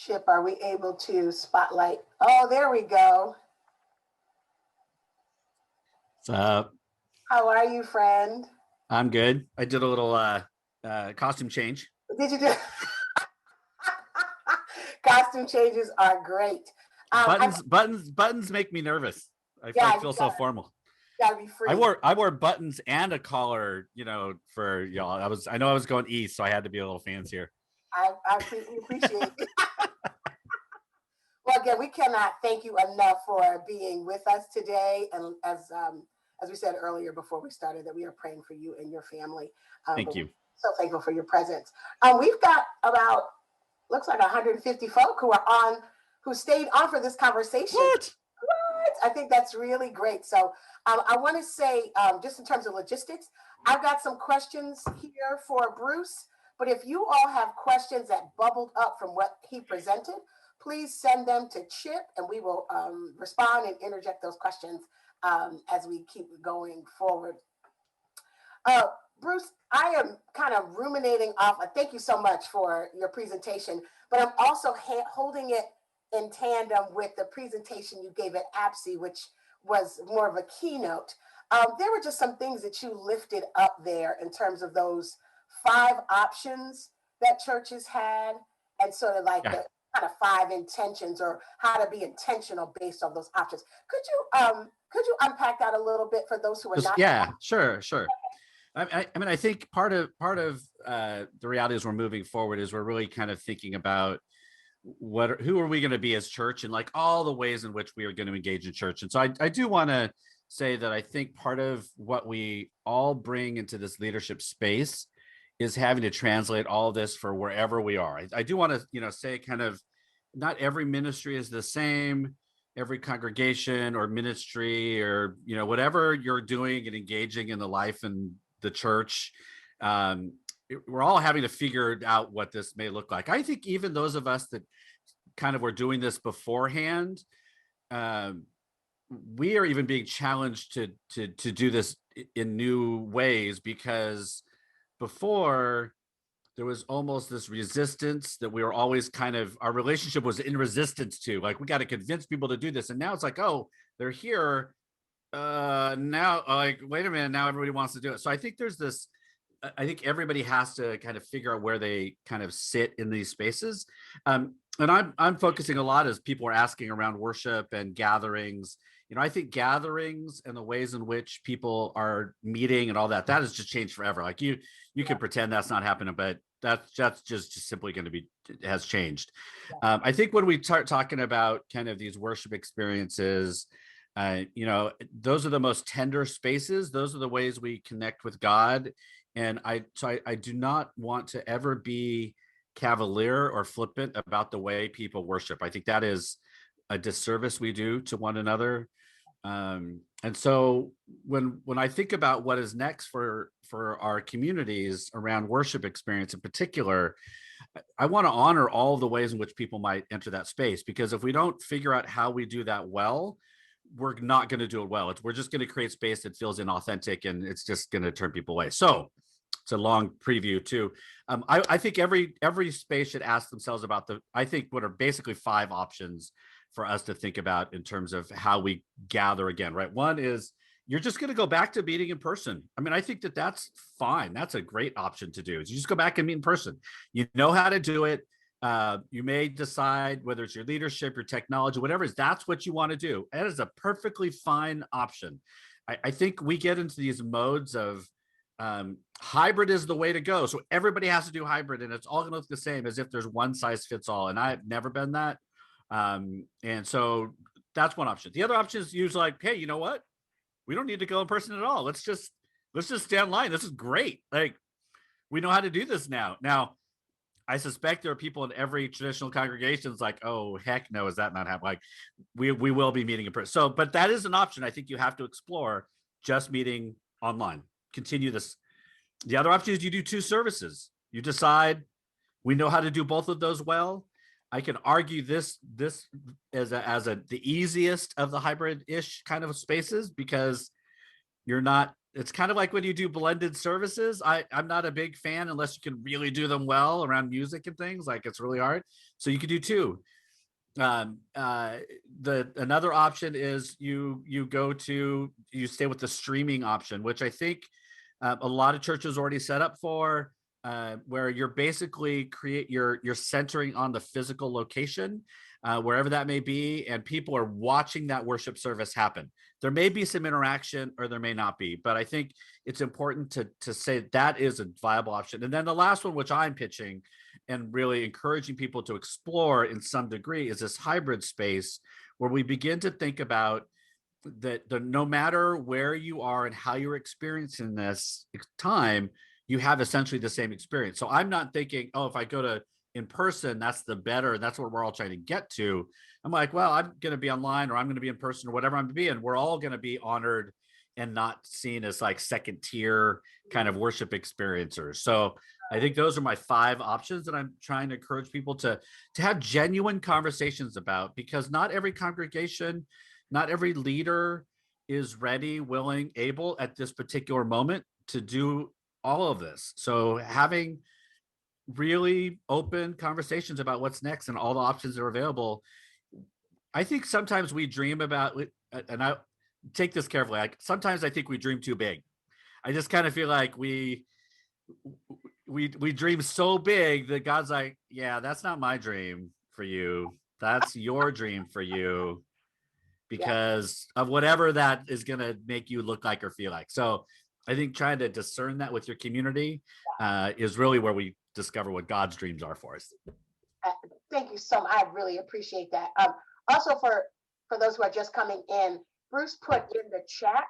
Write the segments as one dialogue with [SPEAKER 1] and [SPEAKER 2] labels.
[SPEAKER 1] Chip, are we able to spotlight? Oh, there we go.
[SPEAKER 2] What's up?
[SPEAKER 1] How are you, friend?
[SPEAKER 2] I'm good. I did a little costume change.
[SPEAKER 1] Did you do? Costume changes are great.
[SPEAKER 2] Buttons make me nervous. I feel so formal.
[SPEAKER 1] Gotta be free.
[SPEAKER 2] I wore buttons and a collar, for y'all. I know I was going east, so I had to be a little fancier.
[SPEAKER 1] I appreciate it. Well, again, we cannot thank you enough for being with us today. And as we said earlier before we started, that we are praying for you and your family.
[SPEAKER 2] Thank you.
[SPEAKER 1] So thankful for your presence. We've got about, looks like 150 folk who stayed on for this conversation.
[SPEAKER 2] What?
[SPEAKER 1] I think that's really great. So I want to say, just in terms of logistics, I've got some questions here for Bruce. But if you all have questions that bubbled up from what he presented, please send them to Chip and we will respond and interject those questions as we keep going forward. Bruce, I am kind of ruminating off. Thank you so much for your presentation, but I'm also holding it in tandem with the presentation you gave at APSI, which was more of a keynote. There were just some things that you lifted up there in terms of those 5 options that churches had, and sort of like the kind of 5 intentions, or how to be intentional based on those options. Could you unpack that a little bit for those who are not?
[SPEAKER 2] Yeah, sure. I mean, I think part of the reality as we're moving forward is we're really kind of thinking about who are we going to be as church, and like all the ways in which we are going to engage in church. And so I do want to say that I think part of what we all bring into this leadership space is having to translate all of this for wherever we are. I do want to, say kind of not every ministry is the same, every congregation or ministry or, whatever you're doing and engaging in the life and the church. We're all having to figure out what this may look like. I think even those of us that kind of were doing this beforehand, we are even being challenged to do this in new ways, because before there was almost this resistance that we were always our relationship was in resistance to, like, we got to convince people to do this. And now it's like, oh, they're here. Now, like, wait a minute, now everybody wants to do it. So I think there's this, I think everybody has to kind of figure out where they kind of sit in these spaces. And I'm focusing a lot, as people are asking, around worship and gatherings. I think gatherings and the ways in which people are meeting and all that has just changed forever. Like you can pretend that's not happening, but that's just simply going to be, it has changed. I think when we start talking about kind of these worship experiences, those are the most tender spaces. Those are the ways we connect with God. And I do not want to ever be cavalier or flippant about the way people worship. I think that is a disservice we do to one another. And so when I think about what is next for our communities around worship experience in particular, I want to honor all the ways in which people might enter that space, because if we don't figure out how we do that well, we're not going to do it well. We're just going to create space that feels inauthentic, and it's just going to turn people away. So it's a long preview too. I think every space should ask themselves about what are basically 5 options for us to think about in terms of how we gather again, right? One is, you're just going to go back to meeting in person. I mean, I think that's fine. That's a great option to do, is you just go back and meet in person. You know how to do it. You may decide whether it's your leadership, your technology, whatever it is, that's what you want to do. That is a perfectly fine option. I think we get into these modes of hybrid is the way to go. So everybody has to do hybrid, and it's all going to look the same, as if there's one size fits all. And I've never been that. And so that's one option. The other option is usually like, hey, you know what? We don't need to go in person at all. Let's just stay online. This is great. Like, we know how to do this now. Now, I suspect there are people in every traditional congregation that's like, oh, heck no, is that not happening? Like, we will be meeting in person. So, but that is an option I think you have to explore, just meeting online. Continue this. The other option is you do 2 services. You decide, we know how to do both of those well. I can argue this as the easiest of the hybrid-ish kind of spaces, because you're not it's kind of like when you do blended services. I'm not a big fan unless you can really do them well around music and things. Like, it's really hard. So you could do two. The another option is you stay with the streaming option, which I think a lot of churches already set up for, where you're basically you're centering on the physical location, wherever that may be, and people are watching that worship service happen. There may be some interaction or there may not be, but I think it's important to say that is a viable option. And then the last one, which I'm pitching and really encouraging people to explore in some degree, is this hybrid space where we begin to think about that no matter where you are and how you're experiencing this time, you have essentially the same experience. So I'm not thinking, oh, if I go to in person, that's the better, that's what we're all trying to get to. I'm like, well, I'm going to be online, or I'm going to be in person, or whatever I'm going to be, and we're all going to be honored and not seen as like second tier kind of worship experiencers. So I think those are my 5 options that I'm trying to encourage people to have genuine conversations about, because not every congregation, not every leader is ready, willing, able at this particular moment to do all of this. So having really open conversations about what's next and all the options that are available. I think sometimes we dream about, and I take this carefully, like sometimes I think we dream too big. I just kind of feel like we dream so big that God's like, yeah, that's not my dream for you. That's your dream for you, because of whatever that is going to make you look like or feel like. So I think trying to discern that with your community is really where we discover what God's dreams are for us.
[SPEAKER 1] Thank you so much. I really appreciate that. Also, for those who are just coming in, Bruce put in the chat,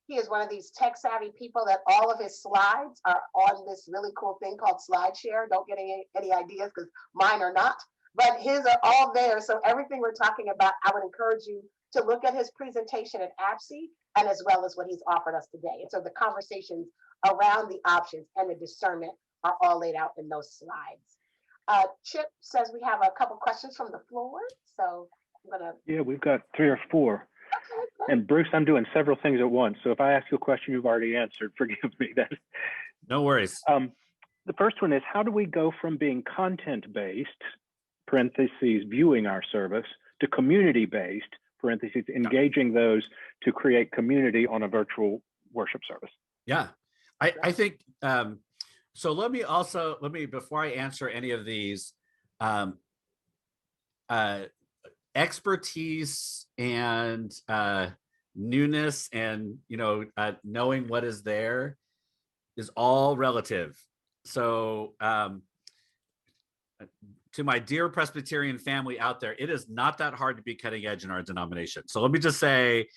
[SPEAKER 1] he is one of these tech savvy people that all of his slides are on this really cool thing called SlideShare. Don't get any ideas, because mine are not, but his are all there. So everything we're talking about, I would encourage you to look at his presentation at APSI, and as well as what he's offered us today. And so the conversations around the options and the discernment are all laid out in those slides. Chip says we have a couple questions from the floor. So I'm gonna.
[SPEAKER 3] Yeah, we've got 3 or 4.
[SPEAKER 1] Okay.
[SPEAKER 3] And Bruce, I'm doing several things at once. So if I ask you a question you've already answered, forgive me.
[SPEAKER 2] No worries.
[SPEAKER 3] The first one is, how do we go from being content-based, parentheses, viewing our service, to community-based, parentheses, engaging those to create community on a virtual worship service?
[SPEAKER 2] Yeah, I think, so let me, before I answer any of these, expertise and newness and, knowing what is there is all relative. So to my dear Presbyterian family out there, it is not that hard to be cutting edge in our denomination. So let me just say,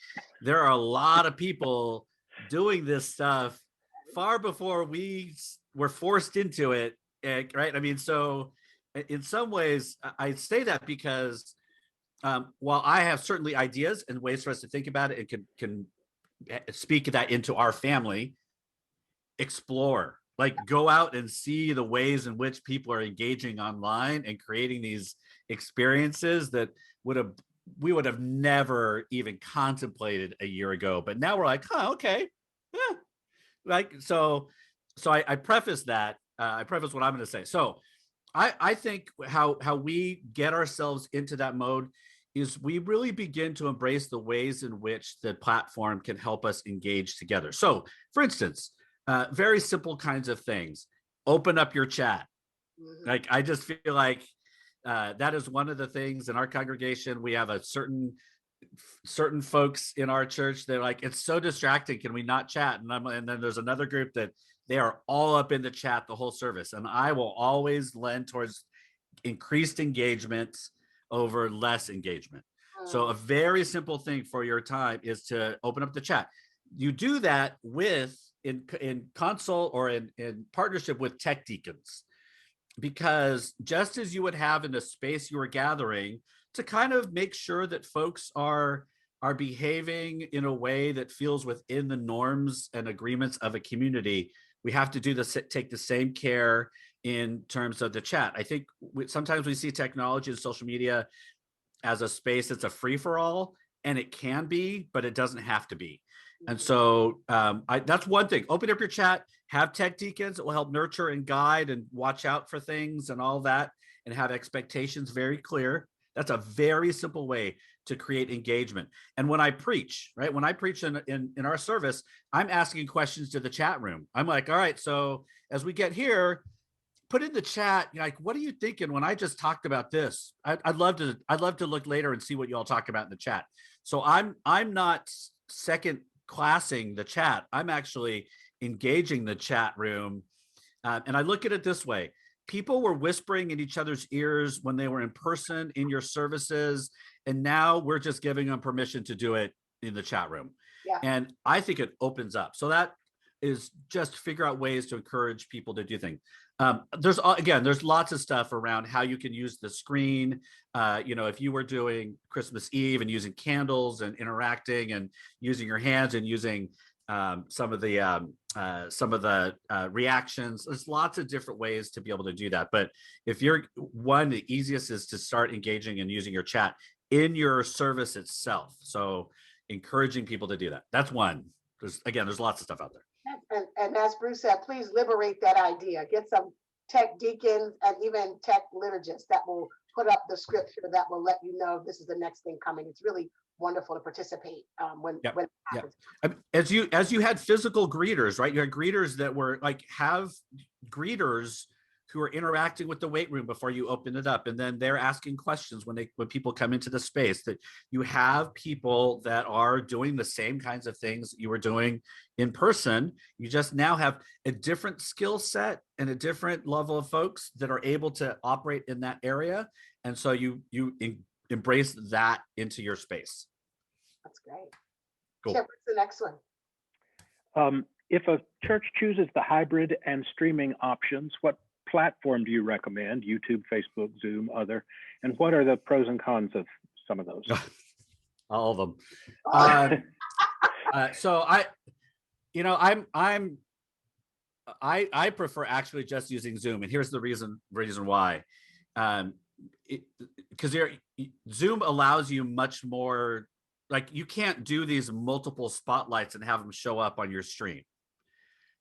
[SPEAKER 2] there are a lot of people doing this stuff far before we were forced into it, right? I mean, so in some ways, I say that because while I have certainly ideas and ways for us to think about it and can speak that into our family, explore, like go out and see the ways in which people are engaging online and creating these experiences that we would have never even contemplated a year ago. But now we're like, oh, okay. Yeah. Like, so I preface that, I preface what I'm going to say. So I think how we get ourselves into that mode is we really begin to embrace the ways in which the platform can help us engage together. So for instance, very simple kinds of things. Open up your chat. Like, I just feel like that is one of the things in our congregation. We have a certain folks in our church. They're like, it's so distracting. Can we not chat? And then there's another group that they are all up in the chat the whole service. And I will always lend towards increased engagement over less engagement. So a very simple thing for your time is to open up the chat. You do that in consult or in partnership with tech deacons, because just as you would have in a space you are gathering to kind of make sure that folks are behaving in a way that feels within the norms and agreements of a community, we have to take the same care in terms of the chat. I think sometimes we see technology and social media as a space that's a free-for-all, and it can be, but it doesn't have to be. And so that's one thing. Open up your chat, have tech deacons that will help nurture and guide and watch out for things and all that, and have expectations very clear. That's a very simple way to create engagement. And when I preach, right, when I preach in our service, I'm asking questions to the chat room. I'm like, all right, so as we get here, put in the chat, like, what are you thinking when I just talked about this? I'd love to look later and see what you all talk about in the chat. So I'm not second classing the chat. I'm actually engaging the chat room. And I look at it this way. People were whispering in each other's ears when they were in person in your services. And now we're just giving them permission to do it in the chat room.
[SPEAKER 1] Yeah.
[SPEAKER 2] And I think it opens up. So that is just figure out ways to encourage people to do things. There's lots of stuff around how you can use the screen. If you were doing Christmas Eve and using candles and interacting and using your hands and using some of the reactions, there's lots of different ways to be able to do that. But if you're the easiest is to start engaging and using your chat in your service itself. So encouraging people to do that. That's one. There's lots of stuff out there.
[SPEAKER 1] And as Bruce said, please liberate that idea. Get some tech deacons and even tech liturgists that will put up the scripture that will let you know this is the next thing coming. It's really wonderful to participate when it happens.
[SPEAKER 2] As you had physical greeters, right? You had greeters that were like, have greeters who are interacting with the weight room before you open it up, and then they're asking questions when people come into the space. That you have people that are doing the same kinds of things you were doing in person. You just now have a different skill set and a different level of folks that are able to operate in that area, and so you embrace that into your space.
[SPEAKER 1] That's great.
[SPEAKER 2] Cool.
[SPEAKER 1] What's the next one?
[SPEAKER 3] If a church chooses the hybrid and streaming options, what platform do you recommend? YouTube, Facebook, Zoom, other? And what are the pros and cons of some of those?
[SPEAKER 2] All of them. So I prefer actually just using Zoom, and here's the reason why. Because Zoom allows you much more. Like, you can't do these multiple spotlights and have them show up on your stream.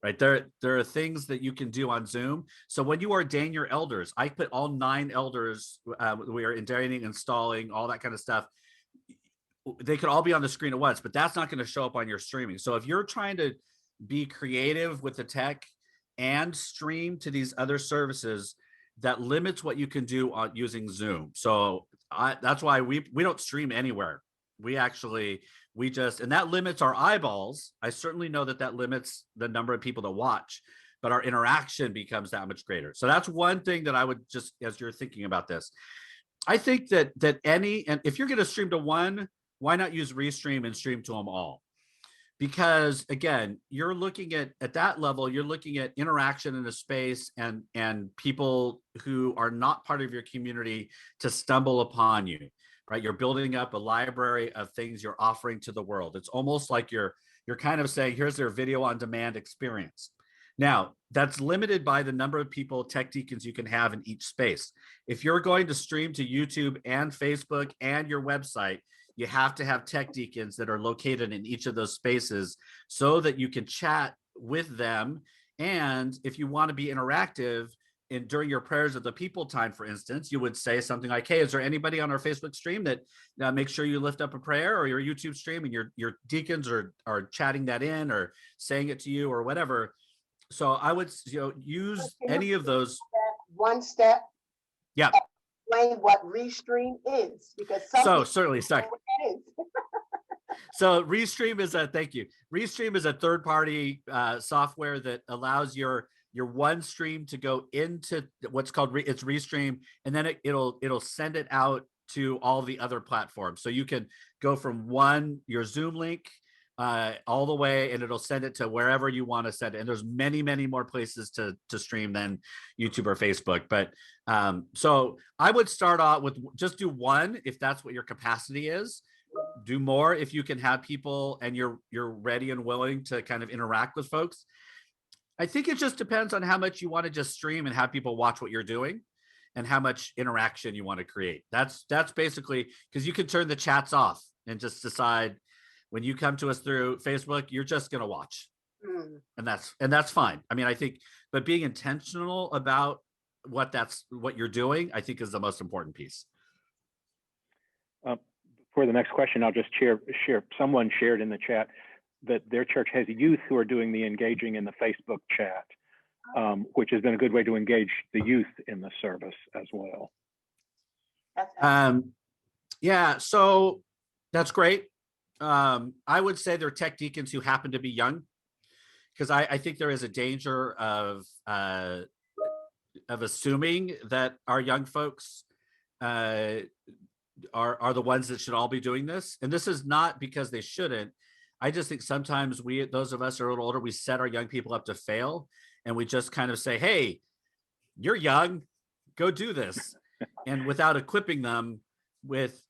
[SPEAKER 2] Right. There are things that you can do on Zoom. So when you ordain your elders, I put all 9 elders, we are ordaining, installing, all that kind of stuff. They could all be on the screen at once, but that's not going to show up on your streaming. So if you're trying to be creative with the tech and stream to these other services, that limits what you can do on using Zoom. So that's why we don't stream anywhere. And that limits our eyeballs. I certainly know that limits the number of people that watch, but our interaction becomes that much greater. So that's one thing that I would just, as you're thinking about this, I think and if you're going to stream to one, why not use Restream and stream to them all? Because again, you're looking at that level, you're looking at interaction in a space and people who are not part of your community to stumble upon you. Right, you're building up a library of things you're offering to the world. It's almost like you're kind of saying, here's their video on demand experience. Now, that's limited by the number of people, tech deacons, you can have in each space. If you're going to stream to YouTube and Facebook and your website, you have to have tech deacons that are located in each of those spaces so that you can chat with them. And if you want to be interactive, during your prayers of the people time, for instance, you would say something like, hey, is there anybody on our Facebook stream that make sure you lift up a prayer, or your YouTube stream, and your deacons are chatting that in or saying it to you or whatever. So I would use any of those.
[SPEAKER 1] One step.
[SPEAKER 2] Yeah.
[SPEAKER 1] Explain what Restream is, because
[SPEAKER 2] certainly. So Restream is Restream is a third-party software that allows your one stream to go into what's called it's Restream, and then it'll send it out to all the other platforms. So you can go from your Zoom link all the way, and it'll send it to wherever you want to send it. And there's many, many more places to stream than YouTube or Facebook. But so I would start out with just do one if that's what your capacity is. Do more if you can have people and you're ready and willing to kind of interact with folks. I think it just depends on how much you want to just stream and have people watch what you're doing, and how much interaction you want to create. That's basically, because you can turn the chats off and just decide. When you come to us through Facebook, you're just going to watch.
[SPEAKER 1] Mm.
[SPEAKER 2] And that's fine. I mean, I think, but being intentional about what you're doing, I think is the most important piece.
[SPEAKER 3] For the next question, I'll just share. Someone shared in the chat that their church has youth who are doing the engaging in the Facebook chat, which has been a good way to engage the youth in the service as well.
[SPEAKER 2] Yeah, so that's great. I would say they're tech deacons who happen to be young, because I think there is a danger of assuming that our young folks are the ones that should all be doing this. And this is not because they shouldn't. I just think sometimes those of us who are a little older, we set our young people up to fail, and we just kind of say, hey, you're young, go do this. And without equipping them with,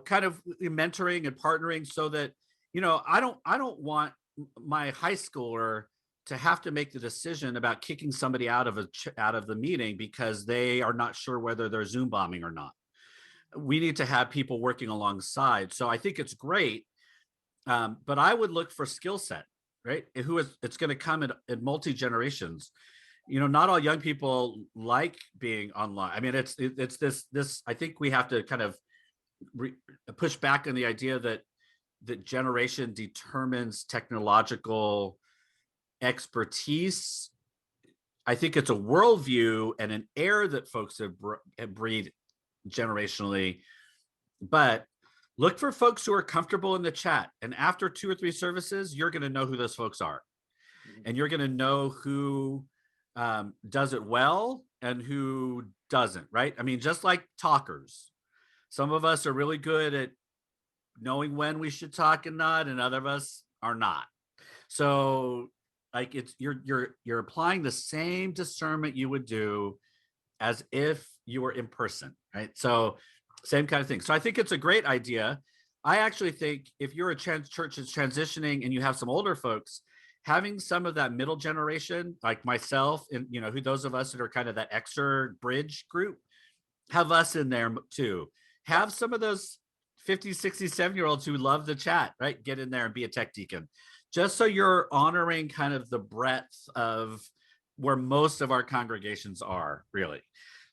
[SPEAKER 2] kind of mentoring and partnering, so that, I don't want my high schooler to have to make the decision about kicking somebody out of the meeting because they are not sure whether they're Zoom bombing or not. We need to have people working alongside. So I think it's great, but I would look for skill set, right? It's going to come in multi generations. Not all young people like being online. I mean, it's this. I think we have to kind of push back on the idea that generation determines technological expertise. I think it's a worldview and an air that folks have breed generationally, but look for folks who are comfortable in the chat. And after 2 or 3 services, you're going to know who those folks are, and you're going to know who does it well and who doesn't, right? I mean, just like talkers, some of us are really good at knowing when we should talk and not, and other of us are not. So like you're applying the same discernment you would do as if you were in person, right? So same kind of thing. So I think it's a great idea. I actually think if you're a church that's transitioning and you have some older folks, having some of that middle generation, like myself, and who those of us that are kind of that extra bridge group, have us in there too. Have some of those 50, 60, 70-year-olds who love the chat, right? Get in there and be a tech deacon. Just so you're honoring kind of the breadth of where most of our congregations are, really.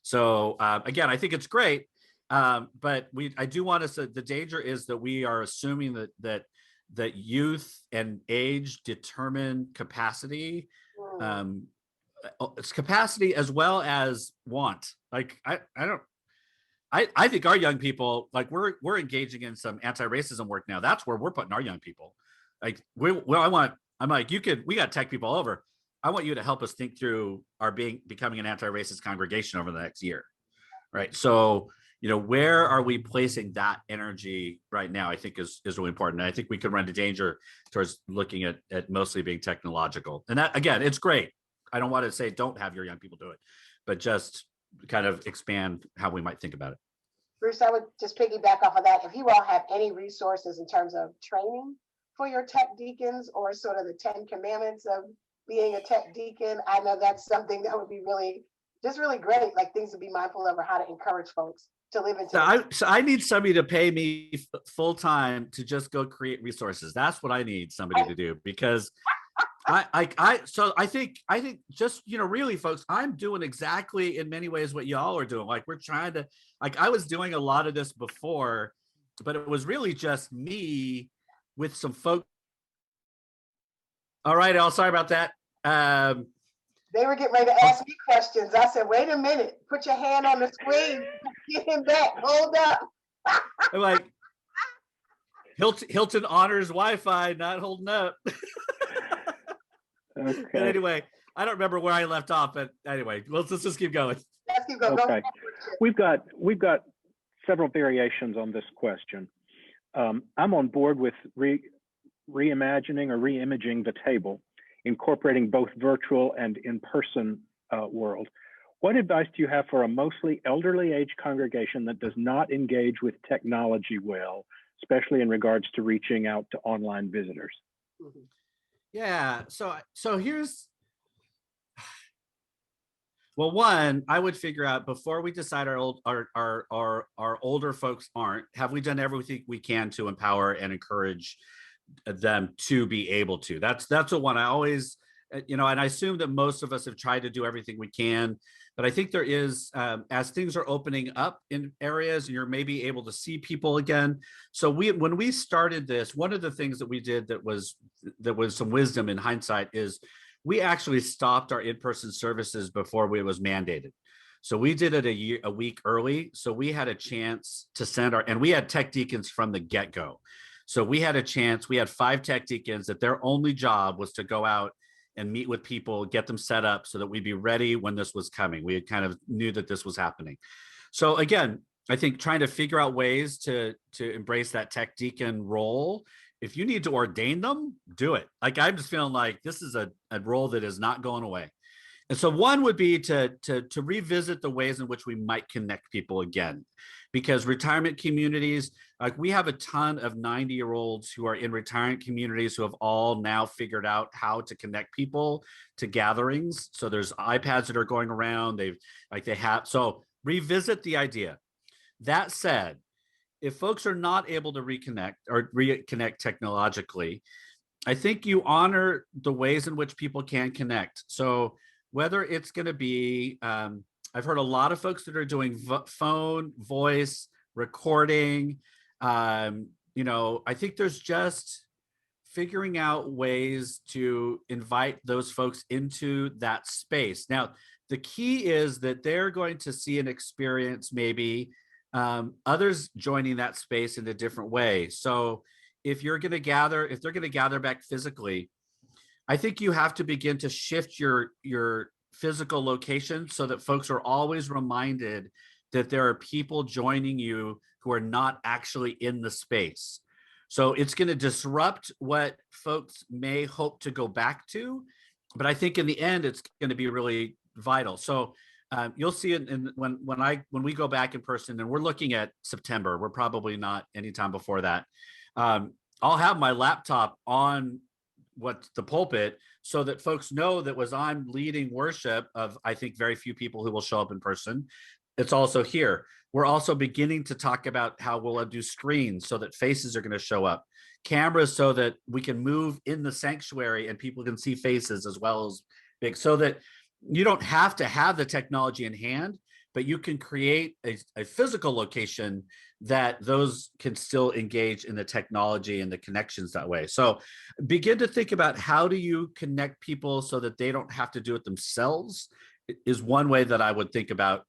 [SPEAKER 2] So again, I think it's great, but I do want to say the danger is that we are assuming that youth and age determine capacity. It's capacity as well as want. Like I think our young people, like we're engaging in some anti-racism work now. That's where we're putting our young people. Like we got tech people all over. I want you to help us think through becoming an anti-racist congregation over the next year, right? So, where are we placing that energy right now? I think is really important. And I think we could run into danger towards looking at mostly being technological. And that, again, it's great. I don't want to say don't have your young people do it, but just kind of expand how we might think about it.
[SPEAKER 1] Bruce, I would just piggyback off of that. If you all have any resources in terms of training for your tech deacons, or sort of the 10 commandments of being a tech deacon, I know that's something that would be really great, like things to be mindful of, or how to encourage folks to live into.
[SPEAKER 2] So I need somebody to pay me full time to just go create resources. That's what I need somebody to do, because I think just, really folks, I'm doing exactly in many ways what y'all are doing. Like we're trying to, like I was doing a lot of this before, but it was really just me with some folks. All right, Al, sorry about that.
[SPEAKER 1] They were getting ready to ask me questions. I said, wait a minute, put your hand on the screen, get him back, hold up.
[SPEAKER 2] I'm like, Hilton honors Wi-Fi, not holding up.
[SPEAKER 3] Okay.
[SPEAKER 2] But anyway, I don't remember where I left off, but anyway, let's just keep going.
[SPEAKER 1] Let's keep going.
[SPEAKER 3] Okay. We've got several variations on this question. I'm on board with reimagining or reimaging the table, incorporating both virtual and in-person world. What advice do you have for a mostly elderly age congregation that does not engage with technology well, especially in regards to reaching out to online visitors?
[SPEAKER 1] Mm-hmm.
[SPEAKER 2] Yeah, so here's, well, one, I would figure out before we decide our older folks aren't, have we done everything we can to empower and encourage them to be able to. That's the one I always, and I assume that most of us have tried to do everything we can, but I think there is, as things are opening up in areas, and you're maybe able to see people again. So when we started this, one of the things that we did that was some wisdom in hindsight is we actually stopped our in-person services before it was mandated. So we did it a week early. So we had a chance to send and we had tech deacons from the get-go. So we had a chance, we had 5 tech deacons that their only job was to go out and meet with people, get them set up so that we'd be ready when this was coming. We had kind of knew that this was happening. So again, I think trying to figure out ways to embrace that tech deacon role. If you need to ordain them, do it. Like, I'm just feeling like this is a role that is not going away. And so one would be to revisit the ways in which we might connect people again, because retirement communities, like we have a ton of 90-year-olds who are in retirement communities who have all now figured out how to connect people to gatherings. So there's iPads that are going around. So revisit the idea. That said, if folks are not able to reconnect technologically, I think you honor the ways in which people can connect. So whether it's going to be, I've heard a lot of folks that are doing phone, voice, recording. I think there's just figuring out ways to invite those folks into that space. Now, the key is that they're going to see and experience maybe others joining that space in a different way. So if they're going to gather back physically, I think you have to begin to shift your physical location so that folks are always reminded that there are people joining you who are not actually in the space. So it's going to disrupt what folks may hope to go back to, but I think in the end, it's going to be really vital. So you'll see it when we go back in person, and we're looking at September. We're probably not anytime before that. I'll have my laptop on the pulpit so that folks know that was I'm leading worship of, I think, very few people who will show up in person. It's also here. We're also beginning to talk about how we'll do screens so that faces are going to show up, cameras so that we can move in the sanctuary and people can see faces as well as big, so that you don't have to have the technology in hand, but you can create a physical location that those can still engage in the technology and the connections that way. So begin to think about how do you connect people so that they don't have to do it themselves is one way that I would think about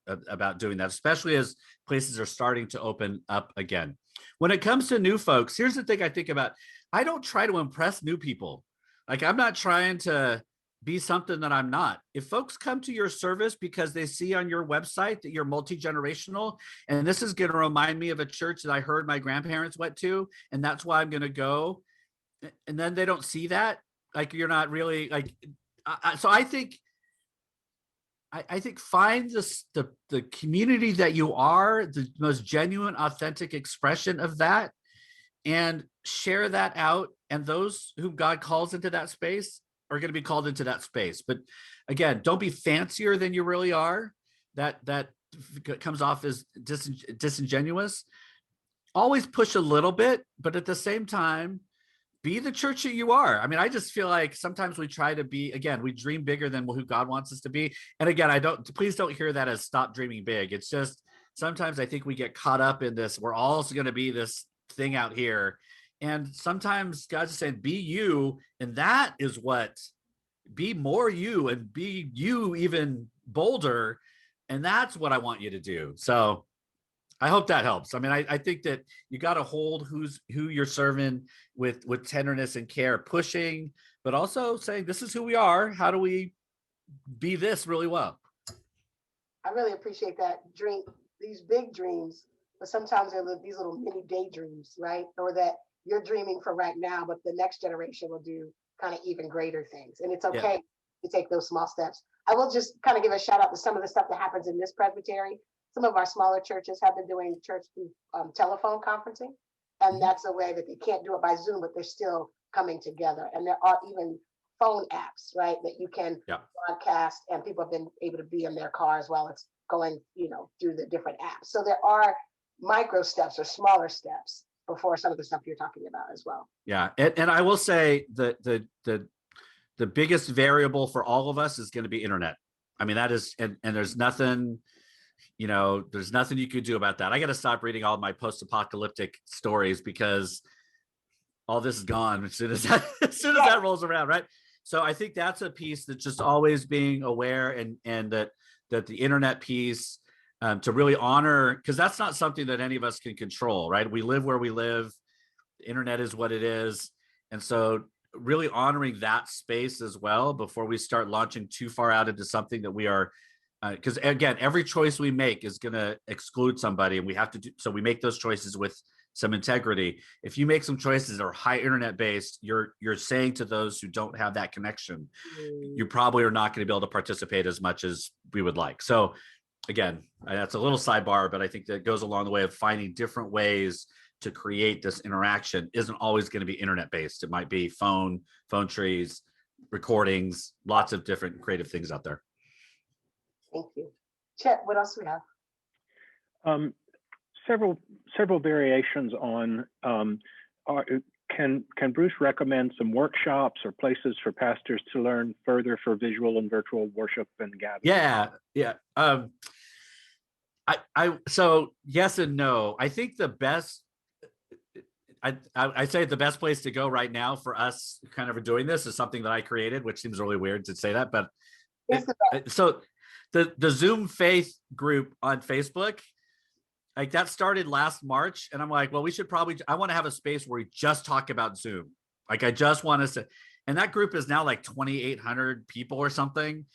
[SPEAKER 2] doing that, especially as places are starting to open up again. When it comes to new folks, here's the thing I think about. I don't try to impress new people. Like, I'm not trying to be something that I'm not. If folks come to your service because they see on your website that you're multi-generational, and this is going to remind me of a church that I heard my grandparents went to, and that's why I'm going to go, and then they don't see that, like, you're not really like, so I think find the community that you are, the most genuine, authentic expression of that, and share that out. And those who God calls into that space are going to be called into that space. But again, don't be fancier than you really are. That comes off as disingenuous. Always push a little bit, but at the same time, be the church that you are. I mean, I just feel like sometimes we try to be, again, we dream bigger than who God wants us to be. And again, please don't hear that as stop dreaming big. It's just, sometimes I think we get caught up in this. We're also going to be this thing out here. And sometimes God's just saying, be you. And that is be more you and be you even bolder. And that's what I want you to do. So I hope that helps. I mean, I think that you got to hold who you're serving with tenderness and care, pushing, but also saying, this is who we are. How do we be this really well?
[SPEAKER 1] I really appreciate that. These big dreams, but sometimes they're these little mini daydreams, right? Or that you're dreaming for right now, but the next generation will do kind of even greater things. And it's okay to take those small steps. I will just kind of give a shout out to some of the stuff that happens in this presbytery. Some of our smaller churches have been doing church through telephone conferencing. And that's a way that they can't do it by Zoom, but they're still coming together. And there are even phone apps, right, that you can broadcast, and people have been able to be in their cars while it's going, through the different apps. So there are micro steps or smaller steps before some of the stuff you're talking about as well.
[SPEAKER 2] Yeah, and I will say the biggest variable for all of us is going to be internet. I mean, that is, and there's nothing, there's nothing you could do about that. I got to stop reading all my post-apocalyptic stories because all this is gone as soon as that rolls around, right? So I think that's a piece that's just always being aware, and that the internet piece, to really honor, because that's not something that any of us can control, right? We live where we live. The internet is what it is. And so really honoring that space as well before we start launching too far out into something that we are, because again, every choice we make is going to exclude somebody, and we have to do, so we make those choices with some integrity. If you make some choices that are high internet based, you're saying to those who don't have that connection, you probably are not going to be able to participate as much as we would like. So again, that's a little sidebar, but I think that goes along the way of finding different ways to create this interaction. Isn't always going to be internet based. It might be phone trees, recordings, lots of different creative things out there.
[SPEAKER 1] Thank you. Chet, what else we have?
[SPEAKER 3] Several variations on, can Bruce recommend some workshops or places for pastors to learn further for visual and virtual worship and gathering?
[SPEAKER 2] Yeah. So yes and no. I think the best, I say the best place to go right now for us kind of doing this is something that I created, which seems really weird to say that, but so the Zoom Faith group on Facebook, like that started last March, and I'm like, well, we should probably, I want to have a space where we just talk about Zoom. Like I just want us to, and that group is now like 2,800 people or something.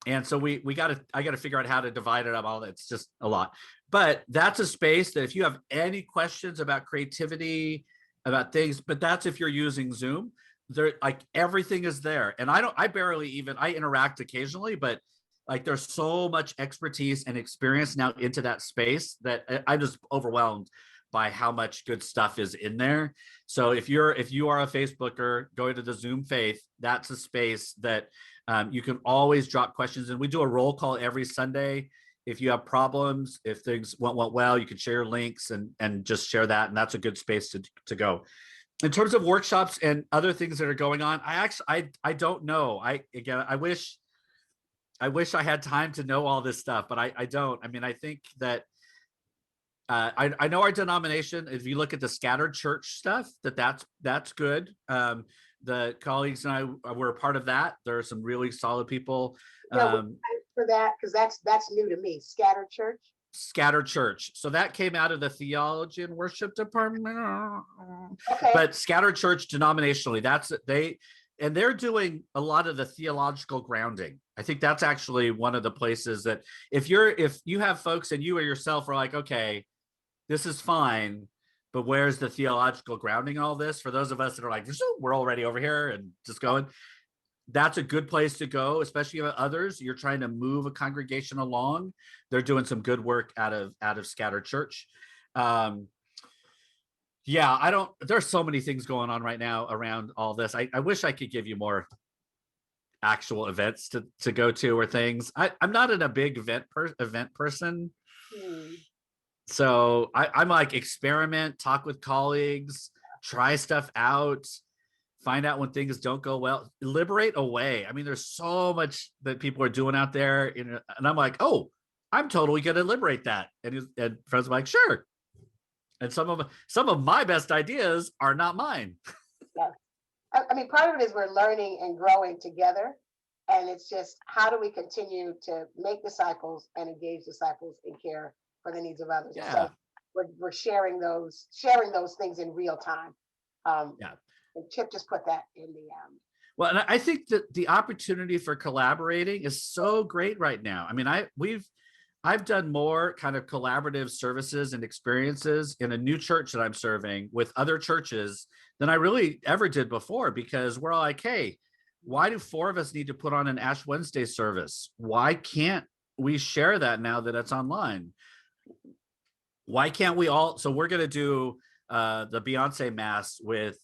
[SPEAKER 2] And so I got to figure out how to divide it up. All that's just a lot, but that's a space that if you have any questions about creativity, about things, but that's if you're using Zoom, there, like everything is there. And I interact occasionally, but like there's so much expertise and experience now into that space that I'm just overwhelmed by how much good stuff is in there. So if you are a Facebooker going to the Zoom Faith, that's a space that you can always drop questions. And we do a roll call every Sunday. If you have problems, if things went well, you can share links and just share that. And that's a good space to go. In terms of workshops and other things that are going on, I don't know. I wish I had time to know all this stuff, but I don't. I mean, I think that I know our denomination, if you look at the scattered church stuff, that's good. The colleagues and I were a part of that. There are some really solid people.
[SPEAKER 1] For that, because that's new to me. Scattered church.
[SPEAKER 2] So that came out of the theology and worship department.
[SPEAKER 1] Okay.
[SPEAKER 2] But scattered church denominationally, they're doing a lot of the theological grounding. I think that's actually one of the places that if you have folks and you or yourself are like, okay, this is fine, but where's the theological grounding in all this? For those of us that are like, we're already over here and just going, that's a good place to go, especially with others. You're trying to move a congregation along. They're doing some good work out of scattered church. There's so many things going on right now around all this. I wish I could give you more actual events to go to or things. I'm not in a big event person. So I'm like experiment, talk with colleagues, try stuff out, find out when things don't go well, liberate away. I mean, there's so much that people are doing out there, and I'm like, oh, I'm totally going to liberate that. And friends are like, sure. And some of my best ideas are not mine.
[SPEAKER 1] Yeah. I mean, part of it is we're learning and growing together. And it's just, how do we continue to make disciples and engage disciples and care for the needs of others?
[SPEAKER 2] Yeah.
[SPEAKER 1] So we're sharing those things in real time. And Chip just put that in the
[SPEAKER 2] well, and I think that the opportunity for collaborating is so great right now. I mean, I've done more kind of collaborative services and experiences in a new church that I'm serving with other churches than I really ever did before, because we're like, hey, why do 4 of us need to put on an Ash Wednesday service? Why can't we share that now that it's online? Why can't we all? So we're going to do the Beyonce Mass with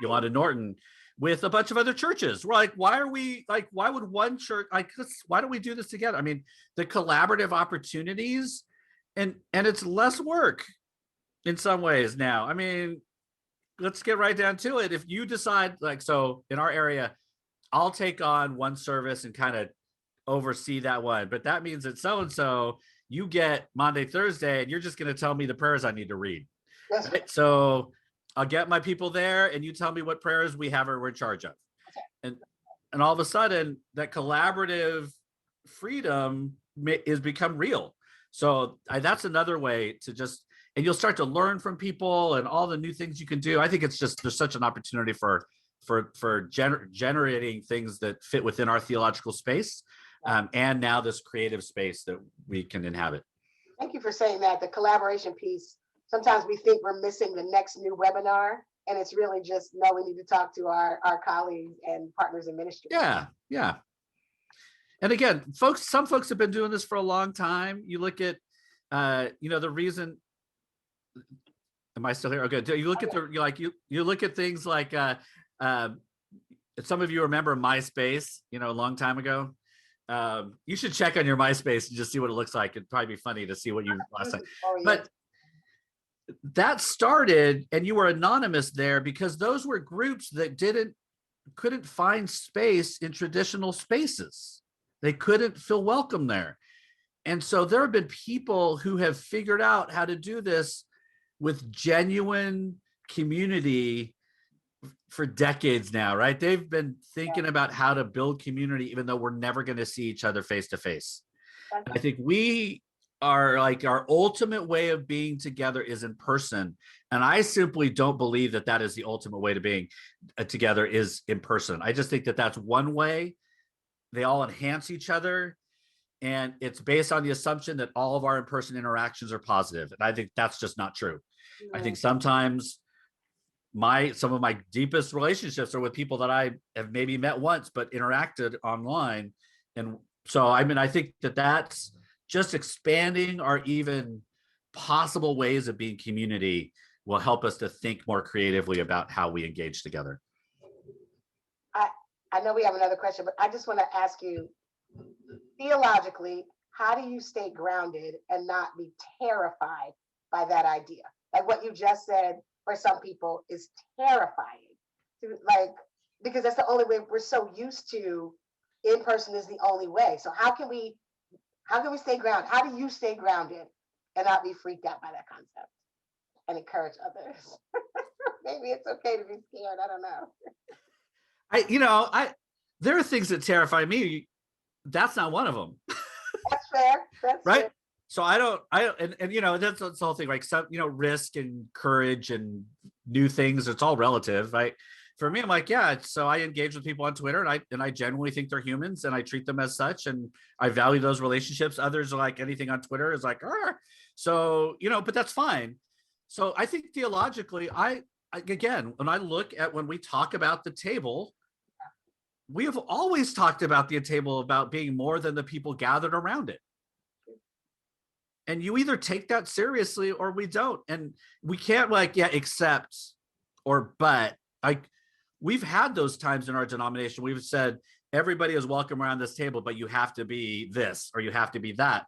[SPEAKER 2] Yolanda Norton with a bunch of other churches. We're like, why would one church, why don't we do this together? I mean, the collaborative opportunities, and it's less work. in some ways now. I mean, let's get right down to it. If you decide, like, so in our area, I'll take on one service and kind of oversee that one, but that means that so-and-so, you get Monday, Thursday, and you're just going to tell me the prayers I need to read.
[SPEAKER 1] Yes.
[SPEAKER 2] Right? So I'll get my people there and you tell me what prayers we have or we're in charge of. And all of a sudden that collaborative freedom is become real. So that's another way to just, and you'll start to learn from people and all the new things you can do. I think it's just, there's such an opportunity for generating things that fit within our theological space, and now this creative space that we can inhabit.
[SPEAKER 1] Thank you for saying that. The collaboration piece, sometimes we think we're missing the next new webinar, and it's really just, no, we need to talk to our colleagues and partners in ministry.
[SPEAKER 2] Yeah, yeah. And again, some folks have been doing this for a long time. You look at, the reason, am I still here? Okay, you look at you look at things like, some of you remember MySpace, a long time ago. You should check on your MySpace and just see what it looks like. It'd probably be funny to see what you last time. But that started, and you were anonymous there because those were groups that couldn't find space in traditional spaces. They couldn't feel welcome there. And so there have been people who have figured out how to do this with genuine community for decades now, right? They've been thinking about how to build community, even though we're never going to see each other face to face. I think we are like, our ultimate way of being together is in person. And I simply don't believe that is the ultimate way to being together is in person. I just think that that's one way. They all enhance each other. And it's based on the assumption that all of our in-person interactions are positive. And I think that's just not true. I think sometimes some of my deepest relationships are with people that I have maybe met once, but interacted online. And so, I mean, I think that that's just expanding our even possible ways of being community will help us to think more creatively about how we engage together.
[SPEAKER 1] I know we have another question, but I just want to ask you, theologically, how do you stay grounded and not be terrified by that idea? Like what you just said, for some people is terrifying, because that's the only way. We're so used to in person is the only way. So how can we stay grounded? How do you stay grounded and not be freaked out by that concept and encourage others? Maybe it's okay to be scared. I don't know.
[SPEAKER 2] There are things that terrify me. That's not one of them.
[SPEAKER 1] That's fair. That's
[SPEAKER 2] right.
[SPEAKER 1] Fair.
[SPEAKER 2] So that's the whole thing, like some, risk and courage and new things. It's all relative, right? For me, I'm like, yeah. So I engage with people on Twitter, and I genuinely think they're humans, and I treat them as such, and I value those relationships. Others are like, anything on Twitter is like, so but that's fine. So I think theologically, again, when I look at when we talk about the table, we have always talked about the table about being more than the people gathered around it. And you either take that seriously or we don't. And we can't accept but we've had those times in our denomination. We've said everybody is welcome around this table, but you have to be this or you have to be that.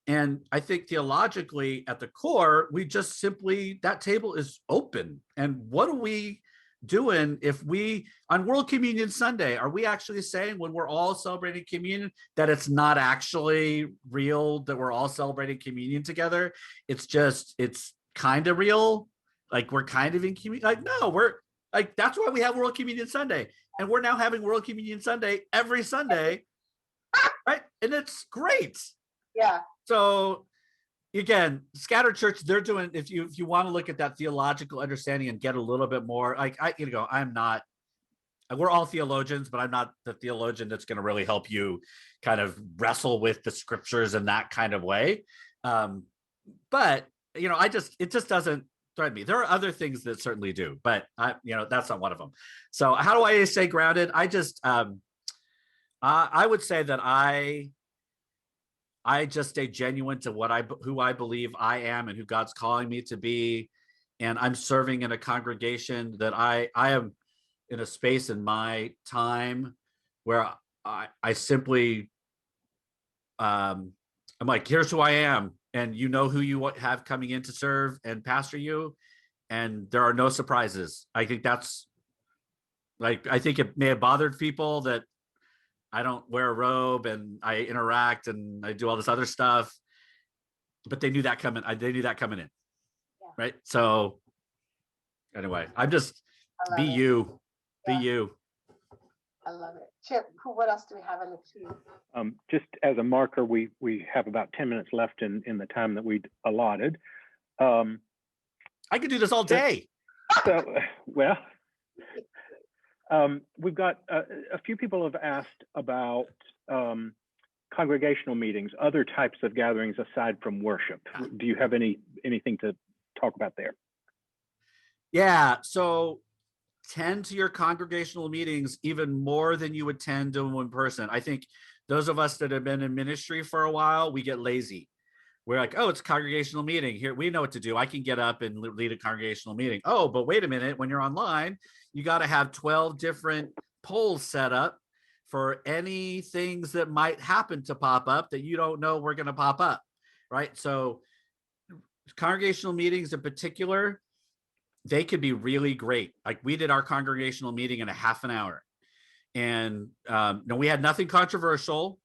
[SPEAKER 2] And I think theologically at the core, we just simply, that table is open. And what are we doing if we, on World Communion Sunday, are we actually saying when we're all celebrating communion that it's not actually real, that we're all celebrating communion together? It's kind of real. Like we're kind of in communion. Like, no, we're like, that's why we have World Communion Sunday. And we're now having World Communion Sunday every Sunday. Right. And it's great.
[SPEAKER 1] Yeah. So
[SPEAKER 2] again, scattered church, they're doing, if you want to look at that theological understanding and get a little bit more, I'm not, we're all theologians, but I'm not the theologian that's going to really help you kind of wrestle with the scriptures in that kind of way. But it just doesn't thread me. There are other things that certainly do, but that's not one of them. So how do I stay grounded? I just, I would say that I just stay genuine to who I believe I am and who God's calling me to be. And I'm serving in a congregation that I am in a space in my time where I simply, I'm like, here's who I am. and you know who you have coming in to serve and pastor you, and there are no surprises. I think that's like, I think it may have bothered people that I don't wear a robe and I interact and I do all this other stuff, but they knew that coming. They knew that coming in,
[SPEAKER 1] Yeah.
[SPEAKER 2] right? So anyway, I'm just
[SPEAKER 1] I
[SPEAKER 2] be
[SPEAKER 1] love it.
[SPEAKER 2] you, be
[SPEAKER 1] Yeah.
[SPEAKER 2] you.
[SPEAKER 1] I love it. Chip, what else do we have in the queue?
[SPEAKER 3] Just as a marker, we have about 10 minutes left in the time that we allotted.
[SPEAKER 2] I could do this all day.
[SPEAKER 3] So, well, we've got a few people have asked about congregational meetings, other types of gatherings aside from worship. Do you have anything to talk about there?
[SPEAKER 2] Yeah. So tend to your congregational meetings even more than you would tend to in person. I think those of us that have been in ministry for a while, we get lazy. We're like, oh, it's a congregational meeting. Here, we know what to do. I can get up and lead a congregational meeting. Oh, but wait a minute. When you're online, you got to have 12 different polls set up for any things that might happen to pop up that you don't know we're going to pop up, right? So congregational meetings in particular, they could be really great. Like we did our congregational meeting in a half an hour, and no, we had nothing controversial,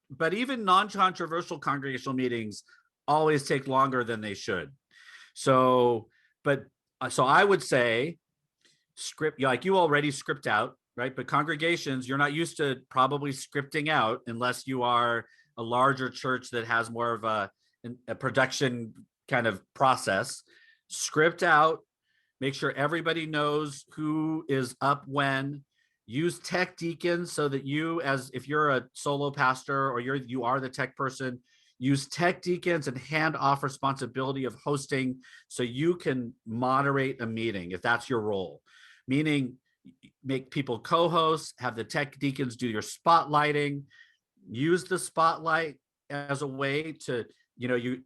[SPEAKER 2] but even non-controversial congregational meetings always take longer than they should. So, so I would say script, like you already script out, right? But congregations, you're not used to probably scripting out unless you are a larger church that has more of a production kind of process. Script out, make sure everybody knows who is up when. Use tech deacons so that you, as if you're a solo pastor or you are the tech person, use tech deacons and hand off responsibility of hosting so you can moderate a meeting if that's your role. Meaning, make people co-hosts, have the tech deacons do your spotlighting, use the spotlight as a way to,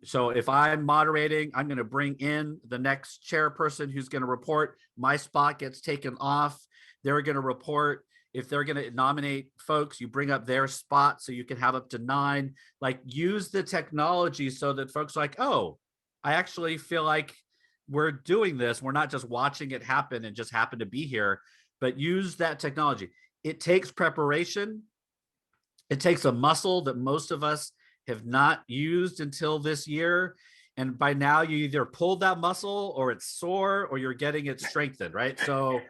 [SPEAKER 2] so if I'm moderating, I'm going to bring in the next chairperson who's going to report. My spot gets taken off. They're going to report. If they're going to nominate folks, you bring up their spot so you can have up to 9. Like, use the technology so that folks are like, oh, I actually feel like we're doing this. We're not just watching it happen and just happen to be here, but use that technology. It takes preparation. It takes a muscle that most of us have not used until this year. And by now you either pulled that muscle or it's sore or you're getting it strengthened, right? So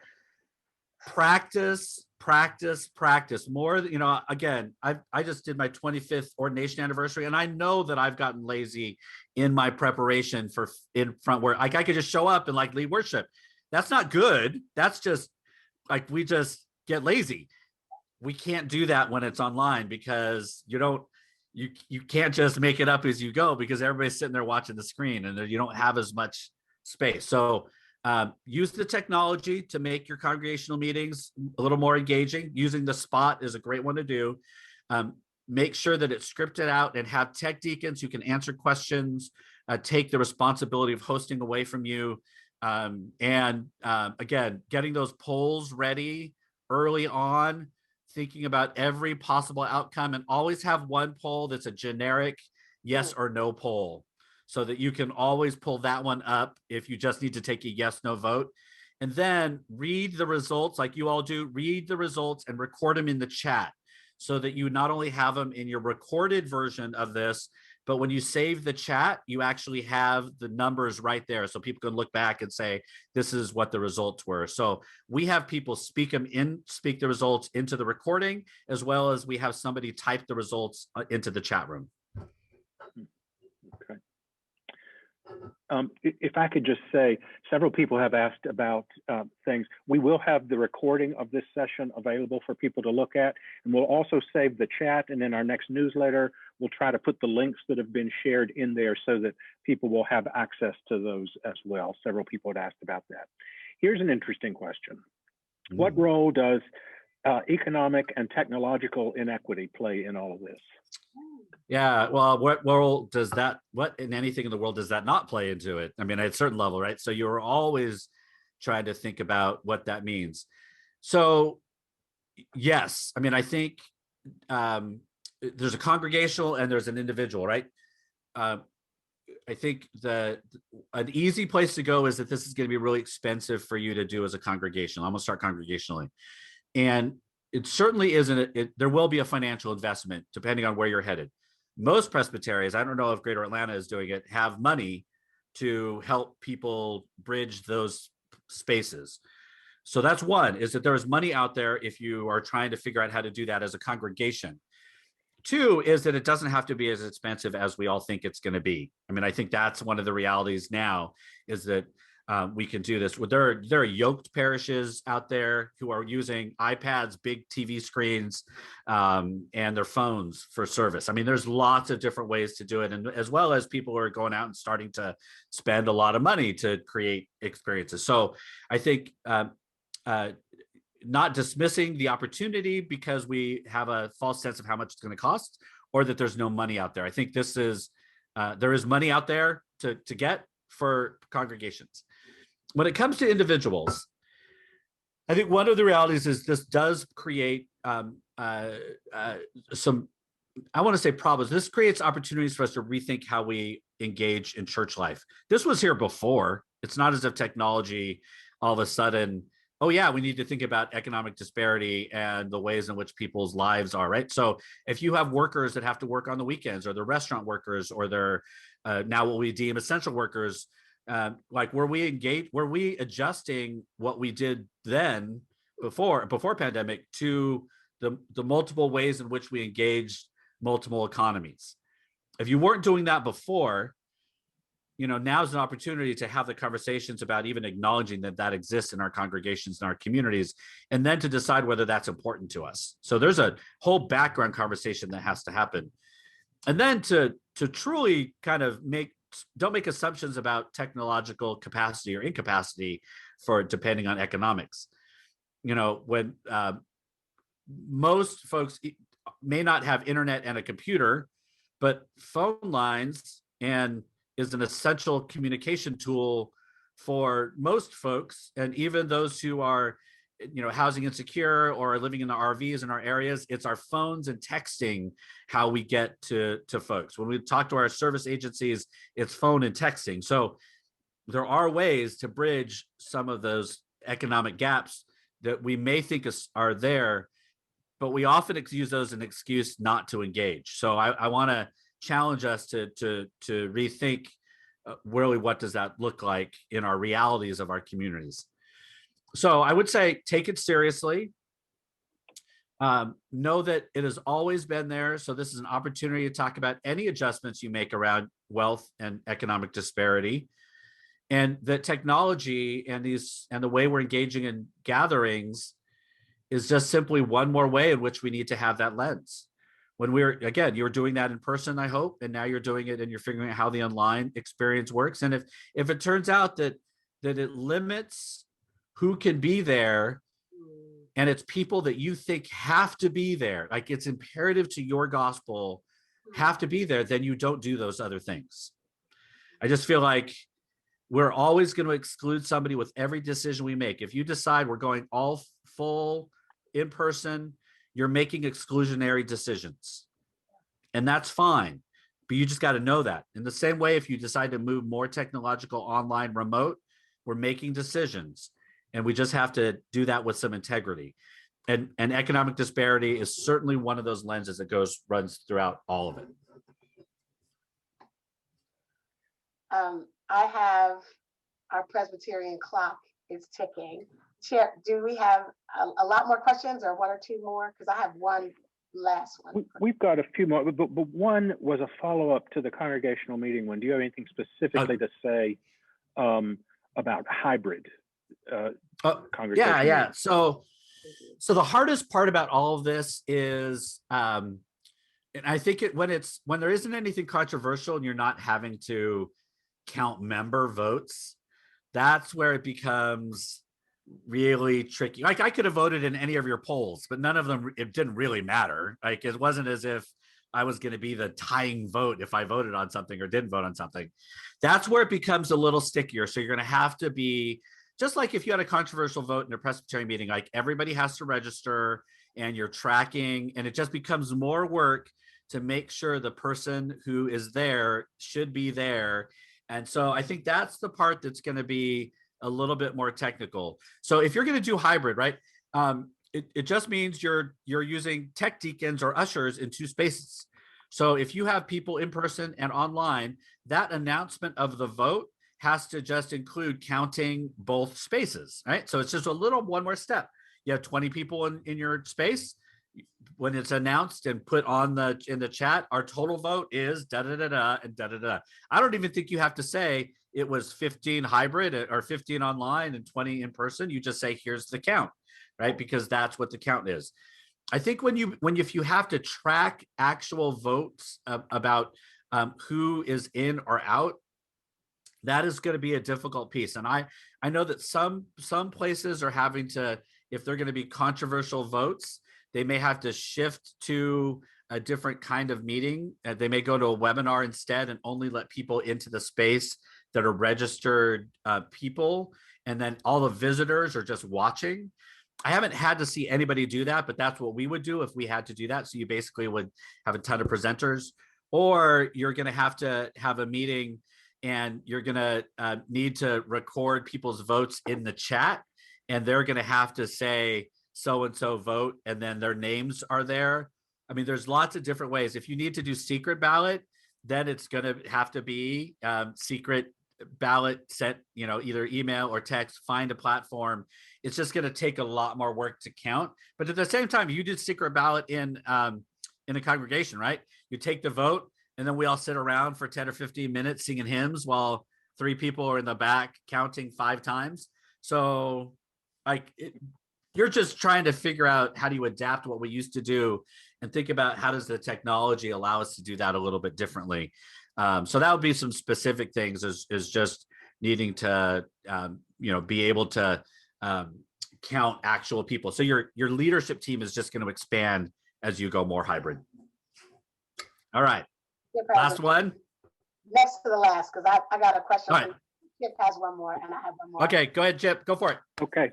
[SPEAKER 2] practice more. Again, I just did my 25th ordination anniversary, and I know that I've gotten lazy in my preparation for in front where I could just show up and like lead worship. That's not good. That's just like, we just get lazy. We can't do that when it's online because you can't just make it up as you go because everybody's sitting there watching the screen and you don't have as much space. So use the technology to make your congregational meetings a little more engaging. Using the spot is a great one to do. Make sure that it's scripted out and have tech deacons who can answer questions, take the responsibility of hosting away from you. Again, getting those polls ready early on, thinking about every possible outcome, and always have one poll that's a generic yes or no poll so that you can always pull that one up if you just need to take a yes, no vote. And then read the results like you all do, read the results and record them in the chat so that you not only have them in your recorded version of this, but when you save the chat, you actually have the numbers right there. So people can look back and say, this is what the results were. So we have people speak the results into the recording, as well as we have somebody type the results into the chat room.
[SPEAKER 3] Okay. If I could just say, several people have asked about things. We will have the recording of this session available for people to look at, and we'll also save the chat, and in our next newsletter, we'll try to put the links that have been shared in there so that people will have access to those as well. Several people had asked about that. Here's an interesting question. What role does economic and technological inequity play in all of this?
[SPEAKER 2] Yeah, well, what role does that, what in anything in the world does that not play into it? I mean, at a certain level, right? So you're always trying to think about what that means. So yes, I mean, I think there's a congregational and there's an individual, right? I think an easy place to go is that this is going to be really expensive for you to do as a congregational. I'm going to start congregationally. And it certainly isn't, there will be a financial investment depending on where you're headed. Most presbyteries, I don't know if Greater Atlanta is doing it, have money to help people bridge those spaces. So that's one, is that there is money out there if you are trying to figure out how to do that as a congregation. Two is that it doesn't have to be as expensive as we all think it's going to be. I mean, I think that's one of the realities now, is that we can do this. There are yoked parishes out there who are using iPads, big TV screens, and their phones for service. I mean, there's lots of different ways to do it, and as well as people who are going out and starting to spend a lot of money to create experiences. So I think not dismissing the opportunity because we have a false sense of how much it's going to cost, or that there's no money out there. I think this is there is money out there to get for congregations. When it comes to individuals, I think one of the realities is this does create some, I want to say problems. This creates opportunities for us to rethink how we engage in church life. This was here before. It's not as if technology all of a sudden, oh yeah, we need to think about economic disparity and the ways in which people's lives are, right? So if you have workers that have to work on the weekends, or they're restaurant workers, or they're now what we deem essential workers, like were we adjusting what we did then before pandemic to the multiple ways in which we engaged multiple economies? If you weren't doing that before, now's an opportunity to have the conversations about even acknowledging that exists in our congregations and our communities, and then to decide whether that's important to us. So there's a whole background conversation that has to happen. And then to truly kind of don't make assumptions about technological capacity or incapacity for depending on economics. When most folks may not have internet and a computer, but phone lines is an essential communication tool for most folks, and even those who are housing insecure or are living in the RVs in our areas. It's our phones and texting how we get to folks. When we talk to our service agencies, it's phone and texting. So there are ways to bridge some of those economic gaps that we may think are there, but we often use those as an excuse not to engage. So I want to challenge us to rethink really what does that look like in our realities of our communities. So I would say take it seriously. Know that it has always been there. So this is an opportunity to talk about any adjustments you make around wealth and economic disparity, and that technology and the way we're engaging in gatherings is just simply one more way in which we need to have that lens. When you were doing that in person, I hope, and now you're doing it and you're figuring out how the online experience works. And if it turns out that it limits who can be there, and it's people that you think have to be there, like it's imperative to your gospel, have to be there, then you don't do those other things. I just feel like we're always going to exclude somebody with every decision we make. If you decide we're going all full in person, you're making exclusionary decisions, and that's fine, but you just got to know that. In the same way, if you decide to move more technological, online, remote, we're making decisions, and we just have to do that with some integrity. And economic disparity is certainly one of those lenses that runs throughout all of it.
[SPEAKER 1] I have our Presbyterian clock is ticking. Chair, do we have a lot more questions, or one or two more? Because I have one last one.
[SPEAKER 3] We've got a few more, but one was a follow-up to the congregational meeting one. Do you have anything specifically to say about hybrid congregational meetings?
[SPEAKER 2] So the hardest part about all of this is, and I think when there isn't anything controversial and you're not having to count member votes, that's where it becomes really tricky. Like I could have voted in any of your polls, but none of them, it didn't really matter. Like it wasn't as if I was going to be the tying vote if I voted on something or didn't vote on something. That's where it becomes a little stickier. So you're going to have to be, just like if you had a controversial vote in a Presbyterian meeting, like everybody has to register and you're tracking, and it just becomes more work to make sure the person who is there should be there. And so I think that's the part that's going to be a little bit more technical. So if you're going to do hybrid, right, it just means you're using tech deacons or ushers in 2 spaces. So if you have people in person and online, that announcement of the vote has to just include counting both spaces, right? So it's just one more step. You have 20 people in your space. When it's announced and put on in the chat, our total vote is da da da da and da da da. I don't even think you have to say it was 15 hybrid or 15 online and 20 in person. You just say here's the count, right? Because that's what the count is. I think if you have to track actual votes about who is in or out, that is going to be a difficult piece. And I know that some places are having to, if they're going to be controversial votes, they may have to shift to a different kind of meeting. They may go to a webinar instead and only let people into the space that are registered people. And then all the visitors are just watching. I haven't had to see anybody do that, but that's what we would do if we had to do that. So you basically would have a ton of presenters, or you're going to have a meeting and you're going to need to record people's votes in the chat. And they're going to have to say so-and-so vote, and then their names are there. I mean, there's lots of different ways. If you need to do secret ballot, then it's going to have to be secret ballot sent, either email or text, find a platform. It's just going to take a lot more work to count. But at the same time, you did secret ballot in a congregation, right? You take the vote, and then we all sit around for 10 or 15 minutes singing hymns while 3 people are in the back counting 5 times. So you're just trying to figure out how do you adapt what we used to do and think about how does the technology allow us to do that a little bit differently. So that would be some specific things is just needing to, be able to count actual people. So your leadership team is just going to expand as you go more hybrid. All right. Last one.
[SPEAKER 1] Next to the last, because I got a question.
[SPEAKER 2] All right.
[SPEAKER 1] Chip has one more, and I have one more.
[SPEAKER 2] Okay, go ahead, Chip. Go for it.
[SPEAKER 3] Okay.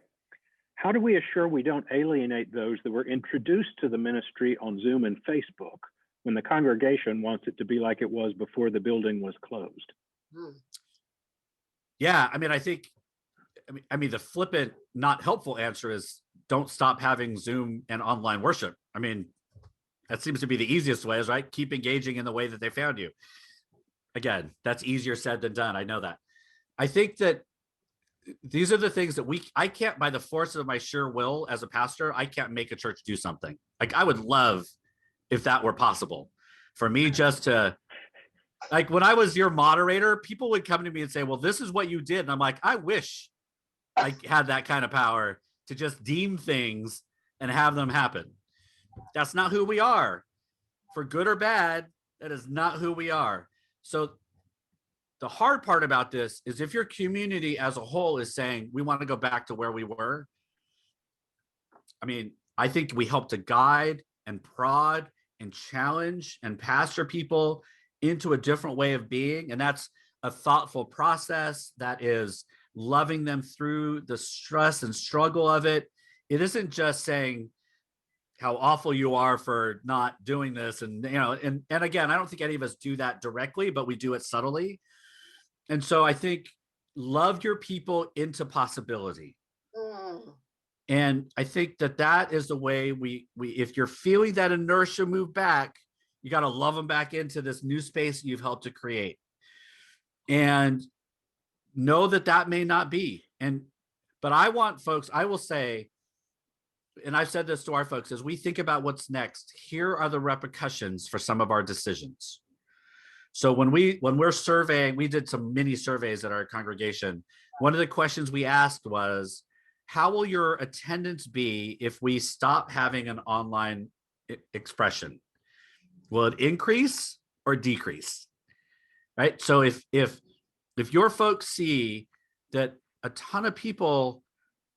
[SPEAKER 3] How do we assure we don't alienate those that were introduced to the ministry on Zoom and Facebook when the congregation wants it to be like it was before the building was closed?
[SPEAKER 2] Yeah, I mean, the flippant, not helpful answer is don't stop having Zoom and online worship. I mean, that seems to be the easiest way, is right? Keep engaging in the way that they found you. Again, that's easier said than done. I know that. I think that these are the things that I can't, by the force of my sheer will as a pastor, I can't make a church do something. Like, I would love if that were possible for me just to, like, when I was your moderator, people would come to me and say, well, this is what you did. And I'm like, I wish I had that kind of power to just deem things and have them happen. That's not who we are. For good or bad, that is not who we are. So the hard part about this is if your community as a whole is saying, we want to go back to where we were. I mean, I think we help to guide and prod and challenge and pastor people into a different way of being. And that's a thoughtful process that is loving them through the stress and struggle of it. It isn't just saying how awful you are for not doing this. And, and again, I don't think any of us do that directly, but we do it subtly. And so I think love your people into possibility. And I think that is the way we if you're feeling that inertia move back, you got to love them back into this new space you've helped to create. And know that may not be. But I want folks, I will say, and I've said this to our folks, as we think about what's next, here are the repercussions for some of our decisions. So when we're surveying, we did some mini surveys at our congregation. One of the questions we asked was, how will your attendance be if we stop having an online expression? Will it increase or decrease? Right? So if your folks see that a ton of people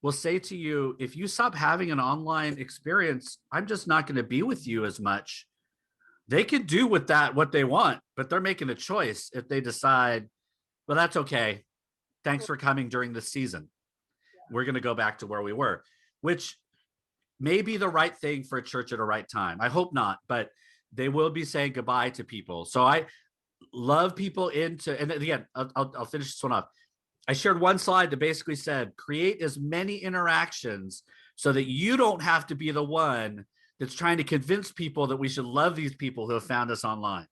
[SPEAKER 2] will say to you, if you stop having an online experience, I'm just not going to be with you as much. They could do with that what they want, but they're making a choice if they decide, well, that's okay. Thanks for coming during this season. We're going to go back to where we were, which may be the right thing for a church at a right time. I hope not, but they will be saying goodbye to people. So I love people into, and again, I'll finish this one off. I shared one slide that basically said, create as many interactions so that you don't have to be the one that's trying to convince people that we should love these people who have found us online.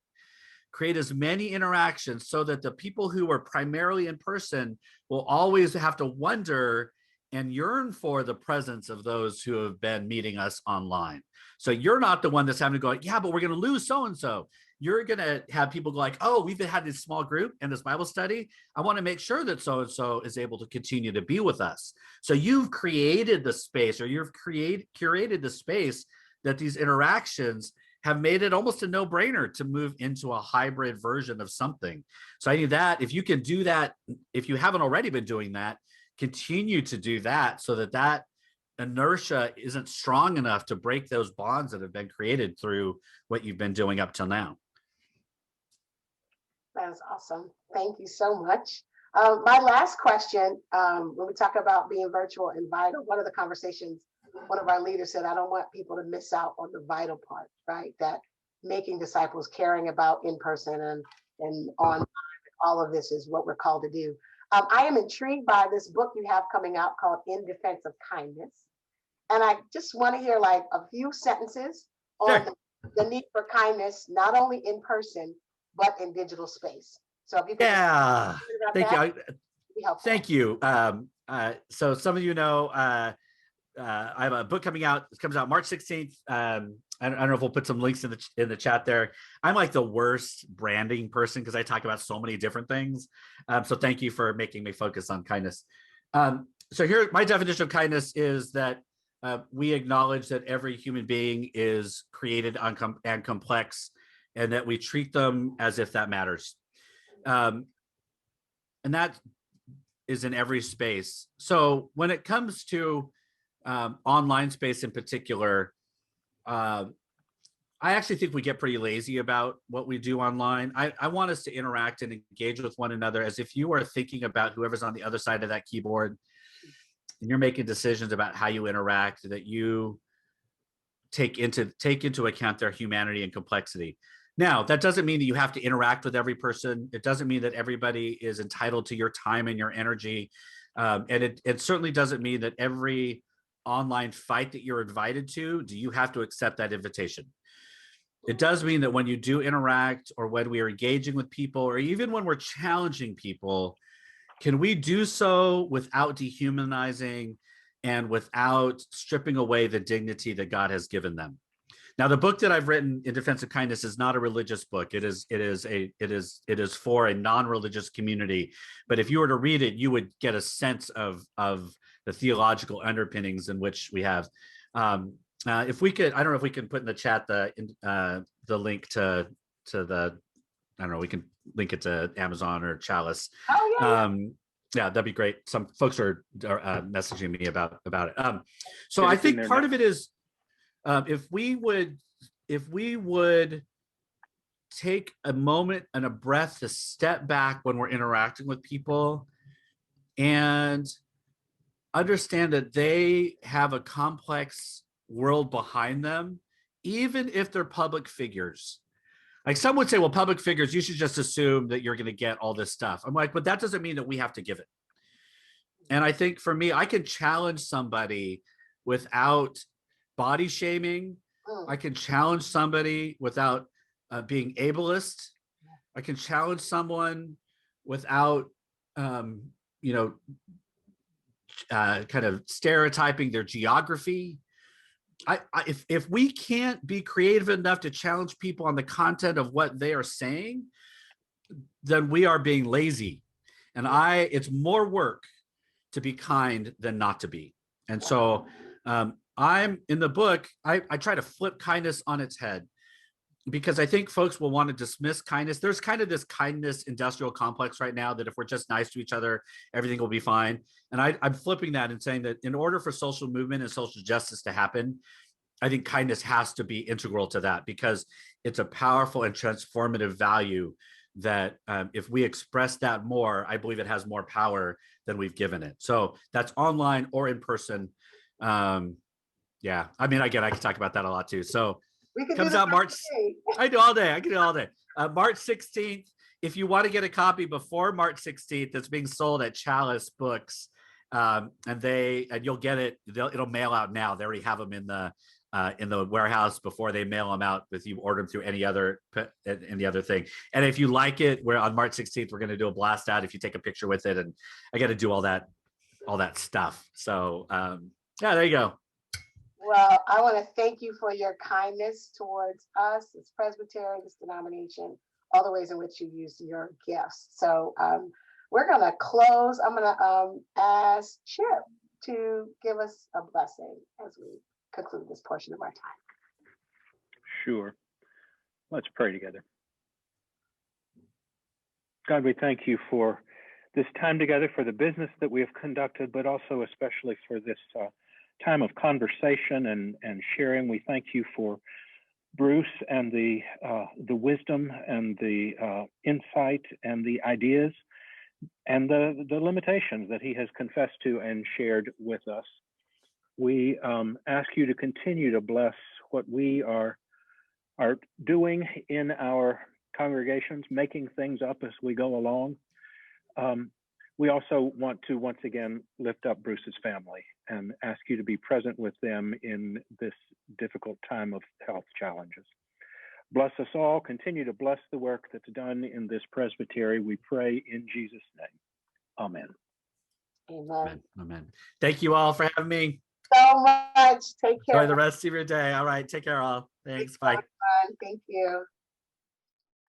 [SPEAKER 2] Create as many interactions so that the people who are primarily in person will always have to wonder and yearn for the presence of those who have been meeting us online. So you're not the one that's having to go, yeah, but we're going to lose so-and-so. You're going to have people go like, oh, we've had this small group and this Bible study. I want to make sure that so-and-so is able to continue to be with us. So you've created the space, or you've curated the space that these interactions have made it almost a no-brainer to move into a hybrid version of something. So I think that if you can do that, if you haven't already been doing that, continue to do that so that that inertia isn't strong enough to break those bonds that have been created through what you've been doing up till now.
[SPEAKER 1] That is awesome. Thank you so much. My last question, when we talk about being virtual and vital, one of the conversations, one of our leaders said, I don't want people to miss out on the vital part, right? That making disciples, caring about in person and online, all of this is what we're called to do. I am intrigued by this book you have coming out called In Defense of Kindness. And I just want to hear like a few sentences on the need for kindness, not only in person, but in digital space. So if you could
[SPEAKER 2] thank
[SPEAKER 1] that,
[SPEAKER 2] you. Thank you. So some of you know, I have a book coming out. It comes out March 16th. I don't know if we'll put some links in the chat there. I'm like the worst branding person because I talk about so many different things. So thank you for making me focus on kindness. So here, my definition of kindness is that we acknowledge that every human being is created and complex, and that we treat them as if that matters. And that is in every space. So when it comes to online space in particular, I actually think we get pretty lazy about what we do online. I want us to interact and engage with one another as if you are thinking about whoever's on the other side of that keyboard and you're making decisions about how you interact, that you take into account their humanity and complexity. Now, that doesn't mean that you have to interact with every person. It doesn't mean that everybody is entitled to your time and your energy. And it certainly doesn't mean that every online fight that you're invited to, do you have to accept that invitation? It does mean that when you do interact, or when we are engaging with people, or even when we're challenging people, can we do so without dehumanizing and without stripping away the dignity that God has given them? Now, the book that I've written, In Defense of Kindness, is not a religious book. It is for a non-religious community. But if you were to read it, you would get a sense of the theological underpinnings in which we have. If we could, I don't know if we can put in the chat the link to the, I don't know, we can link it to Amazon or Chalice.
[SPEAKER 1] Oh, yeah.
[SPEAKER 2] Yeah, that'd be great. Some folks are messaging me about it. So I think part of it is, if we would take a moment and a breath to step back when we're interacting with people and understand that they have a complex world behind them, even if they're public figures. Like some would say, well, public figures, you should just assume that you're going to get all this stuff. I'm like, but that doesn't mean that we have to give it. And I think for me, I can challenge somebody without body shaming. I can challenge somebody without being ableist. I can challenge someone without, kind of stereotyping their geography. If we can't be creative enough to challenge people on the content of what they are saying, then we are being lazy. And it's more work to be kind than not to be. And so I'm in the book, I try to flip kindness on its head, because I think folks will want to dismiss kindness. There's kind of this kindness industrial complex right now that if we're just nice to each other, everything will be fine. And I'm flipping that and saying that in order for social movement and social justice to happen, I think kindness has to be integral to that, because it's a powerful and transformative value that if we express that more, I believe it has more power than we've given it. So that's online or in person. Yeah, I mean, again, I can talk about that a lot too. So
[SPEAKER 1] We can
[SPEAKER 2] Comes
[SPEAKER 1] do this
[SPEAKER 2] out March.
[SPEAKER 1] all day.
[SPEAKER 2] I do all day. I can do all day. March 16th. If you want to get a copy before March 16th, it's being sold at Chalice Books, and you'll get it. It'll mail out now. They already have them in the warehouse before they mail them out. If you order them through any other thing, and if you like it, we're on March 16th. We're going to do a blast out if you take a picture with it, and I got to do all that stuff. So yeah, there you go.
[SPEAKER 1] Well, I want to thank you for your kindness towards us as Presbytery, this denomination, all the ways in which you use your gifts. So we're going to close. I'm going to ask Chip to give us a blessing as we conclude this portion of our time.
[SPEAKER 3] Sure. Let's pray together. God, we thank you for this time together, for the business that we have conducted, but also especially for this time of conversation and sharing. We thank you for Bruce and the wisdom and the insight and the ideas and the limitations that he has confessed to and shared with us. We ask you to continue to bless what we are doing in our congregations, making things up as we go along. We also want to once again lift up Bruce's family and ask you to be present with them in this difficult time of health challenges. Bless us all. Continue to bless the work that's done in this presbytery. We pray in Jesus' name. Amen.
[SPEAKER 1] Amen.
[SPEAKER 2] Amen. Thank you all for having me.
[SPEAKER 1] So much. Take care.
[SPEAKER 2] Enjoy the rest of your day. All right. Take care, all. Thanks. Bye.
[SPEAKER 1] Thank you.